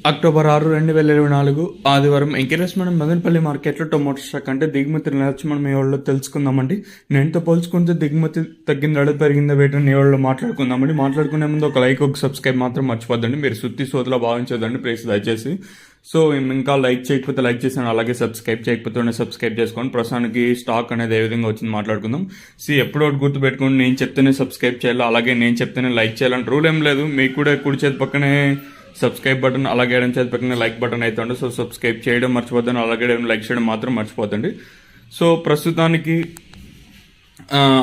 October 6, 2024 ఆదివారం encourage మనం మదనపల్లి మార్కెట్లో టొమాటో స్టాక్ అంటే దిగుమతి నిలచి మనం ఈ వాళ్ళు తెలుసుకుందామండి. నేనుతో పోల్చుకుంటే దిగుమతి తగ్గిందా పెరిగిందా వేటని ఈ వాళ్ళు మాట్లాడుకుందామండి. మాట్లాడుకునే ముందు ఒక లైక్ ఒక సబ్స్క్రైబ్ మాత్రం మర్చిపోద్దండి. మీరు సుత్తి సోదలా భావించదండి ప్లీజ్ దయచేసి. సో ఇంకా లైక్ చేయకపోతే లైక్ చేసాను, అలాగే సబ్స్క్రైబ్ చేయకపోతే సబ్స్క్రైబ్ చేసుకోండి. ప్రస్తుతానికి స్టాక్ అనేది ఏ విధంగా వచ్చింది మాట్లాడుకుందాం. ఎప్పుడో ఒకటి గుర్తుపెట్టుకోండి, నేను చెప్తేనే సబ్స్క్రైబ్ చేయాలి, అలాగే నేను చెప్తేనే లైక్ చేయాలని రూల్ ఏం లేదు. మీకు కూడా కుడి చేతి పక్కనే సబ్స్క్రైబ్ బటన్, అలాగే ఎడం చేతి పక్కన లైక్ బటన్ అయితే ఉండే. సో సబ్స్క్రైబ్ చేయడం మర్చిపోద్దండి, అలాగే లైక్ చేయడం మాత్రం మర్చిపోతండి. సో ప్రస్తుతానికి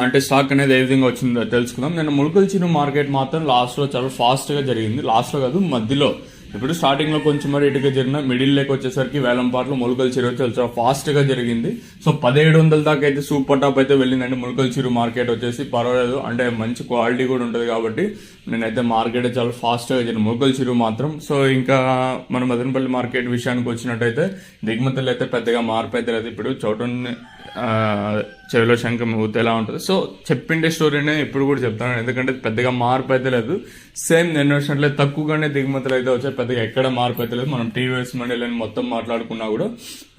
అంటే స్టాక్ అనేది ఏ విధంగా వచ్చిందో తెలుసుకుందాం. నేను ములకల చిరు మార్కెట్ మాత్రం లాస్ట్లో చాలా ఫాస్ట్గా జరిగింది. లాస్ట్లో కాదు, మధ్యలో. ఇప్పుడు స్టార్టింగ్లో కొంచెం మరి ఇటుగా జరిగిన, మిడిల్ లేక్ వచ్చేసరికి వేలంపాట్లో ములకల చిరు చాలా ఫాస్ట్గా జరిగింది. సో 1700 దాకా అయితే సూపర్ టాప్ అయితే వెళ్ళిందండి ములకల చిరు మార్కెట్ వచ్చేసి. పర్వాలేదు, అంటే మంచి క్వాలిటీ కూడా ఉంటుంది కాబట్టి నేనైతే మార్కెట్ చాలా ఫాస్ట్గా జరిగింది ములకల చిరు మాత్రం. సో ఇంకా మన మదనపల్లి మార్కెట్ విషయానికి వచ్చినట్టయితే దిగుమతులు అయితే పెద్దగా మార్పు అయితే లేదు. ఇప్పుడు చోటని చెవిలో శంఖం ఊతే ఎలా ఉంటుంది. సో చెప్పిండే స్టోరీనే ఇప్పుడు కూడా చెప్తాను, ఎందుకంటే పెద్దగా మార్పు అయితే లేదు. సేమ్ నేను వచ్చినట్లే తక్కువగానే దిగుమతులు అయితే వచ్చాయి, పెద్దగా ఎక్కడ మార్పు అయితే లేదు. మనం టీవీఎస్ మండీలని మొత్తం మాట్లాడుకున్నా కూడా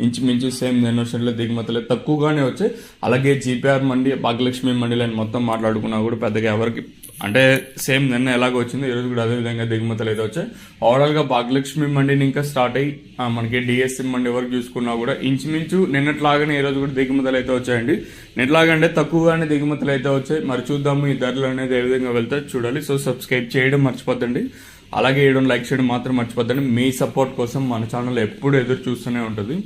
ఇంచుమించు సేమ్ నేను వచ్చినట్లే దిగుమతులు తక్కువగానే వచ్చాయి. అలాగే జీపీఆర్ మండీ, భాగ్యలక్ష్మి మండీలని మొత్తం మాట్లాడుకున్నా కూడా పెద్దగా ఎవరికి అంటే సేమ్ నిన్న ఎలాగ వచ్చిందో ఈరోజు కూడా అదే విధంగా దిగుమతులు అయితే వచ్చాయి. ఓవరాల్గా భాగ్యలక్ష్మి మండీని ఇంకా స్టార్ట్ అయ్యి మనకి డిఎస్సి మండీ వరకు చూసుకున్నా కూడా ఇంచుమించు నిన్నట్లాగానే ఈరోజు కూడా దిగుమతులు అయితే వచ్చాయండి. నిన్నట్లాగంటే తక్కువగానే దిగుమతులు అయితే వచ్చాయి. మరి చూద్దాము ఈ ధరలు అనేది ఏ విధంగా వెళ్తాయి చూడాలి. సో సబ్స్క్రైబ్ చేయడం మర్చిపోద్దండి, అలాగే లైక్ చేయడం మాత్రం మర్చిపోద్దండి. మీ సపోర్ట్ కోసం మన ఛానల్ ఎప్పుడు ఎదురు చూస్తూనే ఉంటుంది.